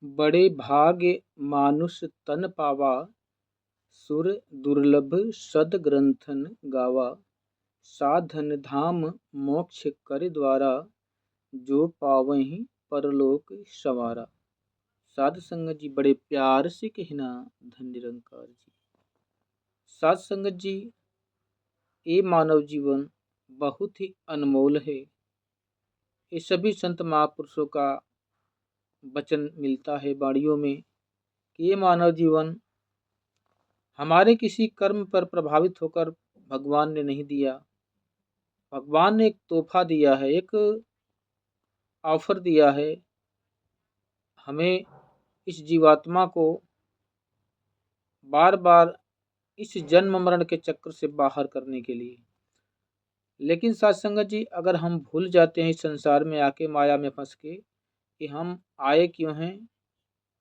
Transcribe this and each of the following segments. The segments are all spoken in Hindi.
बड़े भाग्य मानुष तन पावा, सुर दुर्लभ सद ग्रंथन गावा। साधन धाम मोक्ष कर द्वारा, जो पावहीं परलोक सवारा। साध संगत जी बड़े प्यार से कहना धन निरंकार जी। साध संगत जी, ये मानव जीवन बहुत ही अनमोल है। ये सभी संत महापुरुषों का वचन मिलता है वाणियों में कि ये मानव जीवन हमारे किसी कर्म पर प्रभावित होकर भगवान ने नहीं दिया। भगवान ने एक तोहफा दिया है, एक ऑफर दिया है हमें, इस जीवात्मा को बार बार इस जन्म मरण के चक्र से बाहर करने के लिए। लेकिन साथ संगत जी, अगर हम भूल जाते हैं इस संसार में आके माया में फंस के कि हम आए क्यों हैं,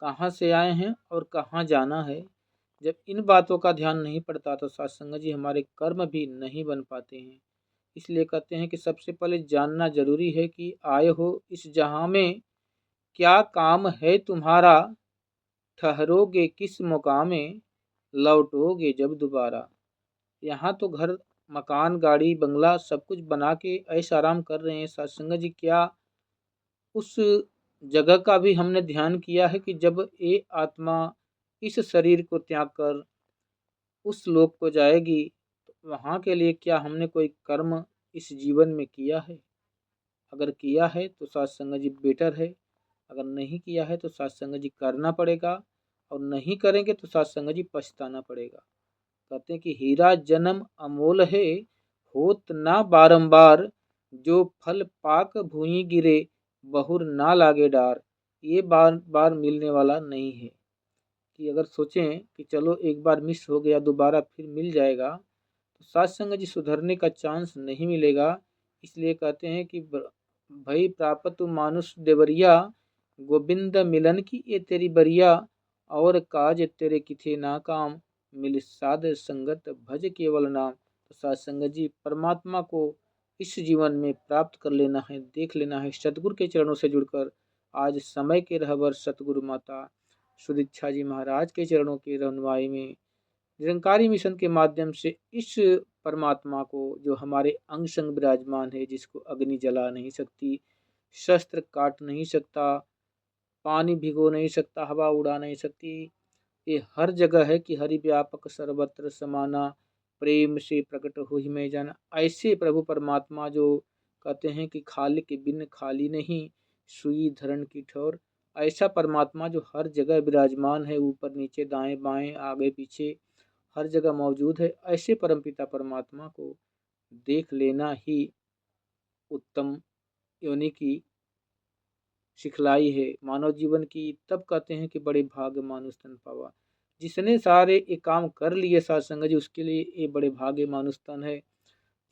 कहाँ से आए हैं और कहाँ जाना है, जब इन बातों का ध्यान नहीं पड़ता तो साथ संगत जी हमारे कर्म भी नहीं बन पाते हैं। इसलिए कहते हैं कि सबसे पहले जानना जरूरी है कि आए हो इस जहां में, क्या काम है तुम्हारा, ठहरोगे किस मुकामे, लौटोगे जब दोबारा। यहाँ तो घर मकान गाड़ी बंगला सब कुछ बना के ऐश आराम कर रहे हैं सत्संग जी, क्या उस जगह का भी हमने ध्यान किया है कि जब ये आत्मा इस शरीर को त्याग कर उस लोक को जाएगी तो वहाँ के लिए क्या हमने कोई कर्म इस जीवन में किया है। अगर किया है तो सत्संग जी बेटर है, अगर नहीं किया है तो सत्संग जी करना पड़ेगा, और नहीं करेंगे तो सत्संग जी पछताना पड़ेगा। कहते हैं कि हीरा जन्म अमोल है, होत ना बारंबार, जो फल पाक भूई गिरे, बहुर ना लागे डार। ये बार बार मिलने वाला नहीं है कि अगर सोचें कि चलो एक बार मिस हो गया दोबारा फिर मिल जाएगा, तो सत्संग जी सुधरने का चांस नहीं मिलेगा। इसलिए कहते हैं कि भई प्राप्त मानुष देवरिया, गोविंद मिलन की ये तेरी बरिया, और काज तेरे किथे ना काम, मिल साध संगत भज केवल नाम। तो सत्संग जी परमात्मा को इस जीवन में प्राप्त कर लेना है, देख लेना है सतगुरु के चरणों से जुड़कर। आज समय के रहबर सतगुरु माता सुदीक्षा जी महाराज के चरणों की रनुआई में निरंकारी मिशन के माध्यम से इस परमात्मा को, जो हमारे अंग संग विराजमान है, जिसको अग्नि जला नहीं सकती, शस्त्र काट नहीं सकता, पानी भिगो नहीं सकता, हवा उड़ा नहीं सकती, ये हर जगह है कि हरि व्यापक सर्वत्र समाना, प्रेम से प्रकट हो ही मैं जाना। ऐसे प्रभु परमात्मा जो कहते हैं कि खाली के बिन खाली नहीं, सुई धरण की ठोर। ऐसा परमात्मा जो हर जगह विराजमान है, ऊपर नीचे दाएं बाएं आगे पीछे हर जगह मौजूद है, ऐसे परमपिता परमात्मा को देख लेना ही उत्तम योनि की सिखलाई है मानव जीवन की। तब कहते हैं कि बड़े भाग्य मानुष तन पावा। जिसने सारे ये काम कर लिए सत्संग जी, उसके लिए ये बड़े भाग्य मानुष तन है।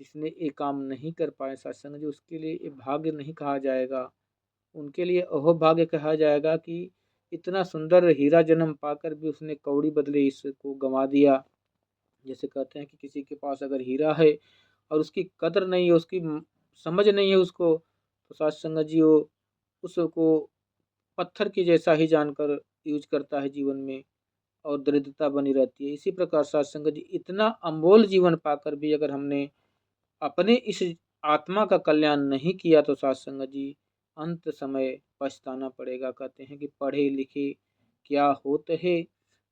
जिसने ये काम नहीं कर पाए सत्संग जी, उसके लिए ये भाग्य नहीं कहा जाएगा, उनके लिए अहो भाग्य कहा जाएगा कि इतना सुंदर हीरा जन्म पाकर भी उसने कौड़ी बदले इसको गंवा दिया। जैसे कहते हैं कि किसी के पास अगर हीरा है और उसकी कदर नहीं है, उसकी समझ नहीं है उसको, तो सत्संग जी वो उसको पत्थर के जैसा ही जानकर यूज करता है जीवन में, और दरिद्रता बनी रहती है। इसी प्रकार सत्संग जी इतना अनमोल जीवन पाकर भी अगर हमने अपने इस आत्मा का कल्याण नहीं किया तो सत्संग जी अंत समय पछताना पड़ेगा। कहते हैं कि पढ़े लिखे क्या होत है,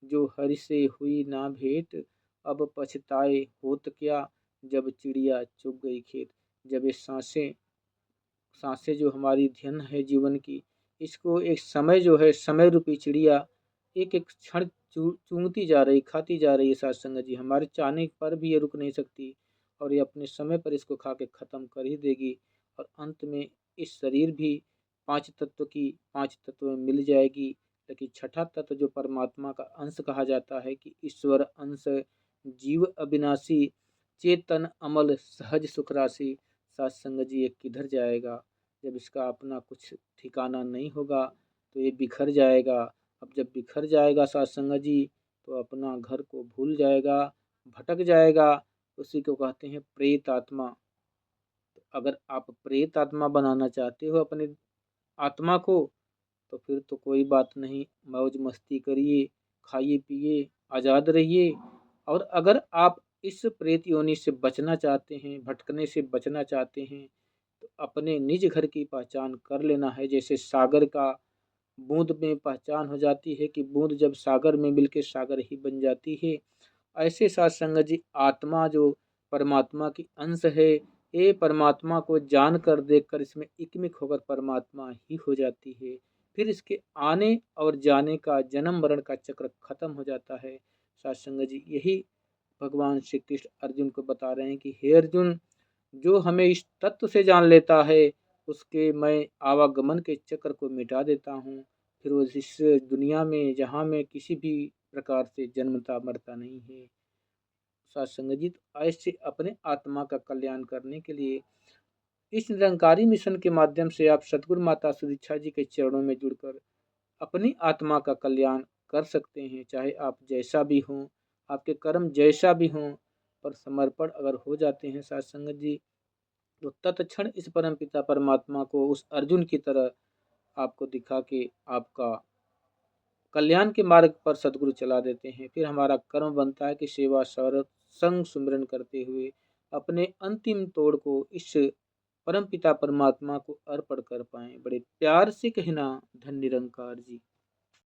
जो हरि से हुई ना भेंट, अब पछताए होत क्या, जब चिड़िया चुग गई खेत। जब ये सांसें सांसें जो हमारी धन है जीवन की, इसको एक समय जो है, समय रूपी चिड़िया एक एक क्षण चूंघती जा रही, खाती जा रही है सत्संग जी, हमारे चाहने पर भी ये रुक नहीं सकती, और ये अपने समय पर इसको खा के ख़त्म कर ही देगी। और अंत में इस शरीर भी पांच तत्व में मिल जाएगी। लेकिन छठा तत्व जो परमात्मा का अंश कहा जाता है कि ईश्वर अंश, जीव अविनाशी, चेतन अमल सहज सुख राशि, सत्संग जी ये किधर जाएगा। जब इसका अपना कुछ ठिकाना नहीं होगा तो ये बिखर जाएगा। अब जब बिखर जाएगा सत्संग जी, तो अपना घर को भूल जाएगा, भटक जाएगा। उसी को कहते हैं प्रेत आत्मा। तो अगर आप प्रेत आत्मा बनाना चाहते हो अपने आत्मा को, तो फिर तो कोई बात नहीं, मौज मस्ती करिए, खाइए पिए, आज़ाद रहिए। और अगर आप इस प्रेत योनि से बचना चाहते हैं, भटकने से बचना चाहते हैं, तो अपने निज घर की पहचान कर लेना है। जैसे सागर का बूंद में पहचान हो जाती है कि बूंद जब सागर में मिलके सागर ही बन जाती है, ऐसे साथ संगत जी आत्मा जो परमात्मा की अंश है, ये परमात्मा को जानकर देखकर इसमें इकमिक होकर परमात्मा ही हो जाती है। फिर इसके आने और जाने का जन्म मरण का चक्र खत्म हो जाता है। साथ संगत जी यही भगवान श्री कृष्ण अर्जुन को बता रहे हैं कि हे अर्जुन, जो हमें इस तत्व से जान लेता है, उसके मैं आवागमन के चक्र को मिटा देता हूँ। फिर वो इस दुनिया में जहाँ में किसी भी प्रकार से जन्मता मरता नहीं है। सत्संग जी, तो ऐसे अपने आत्मा का कल्याण करने के लिए इस निरंकारी मिशन के माध्यम से आप सतगुरु माता सुदीक्षा जी के चरणों में जुड़कर अपनी आत्मा का कल्याण कर सकते हैं। चाहे आप जैसा भी हों, आपके कर्म जैसा भी हों, पर समर्पण अगर हो जाते हैं साथ संगत जी, तो तत्क्षण इस परम पिता परमात्मा को उस अर्जुन की तरह आपको दिखा के आपका कल्याण के मार्ग पर सदगुरु चला देते हैं। फिर हमारा कर्म बनता है कि सेवा सौरभ संग सुमिरन करते हुए अपने अंतिम तोड़ को इस परम पिता परमात्मा को अर्पण कर पाए। बड़े प्यार से कहना, धन निरंकार जी।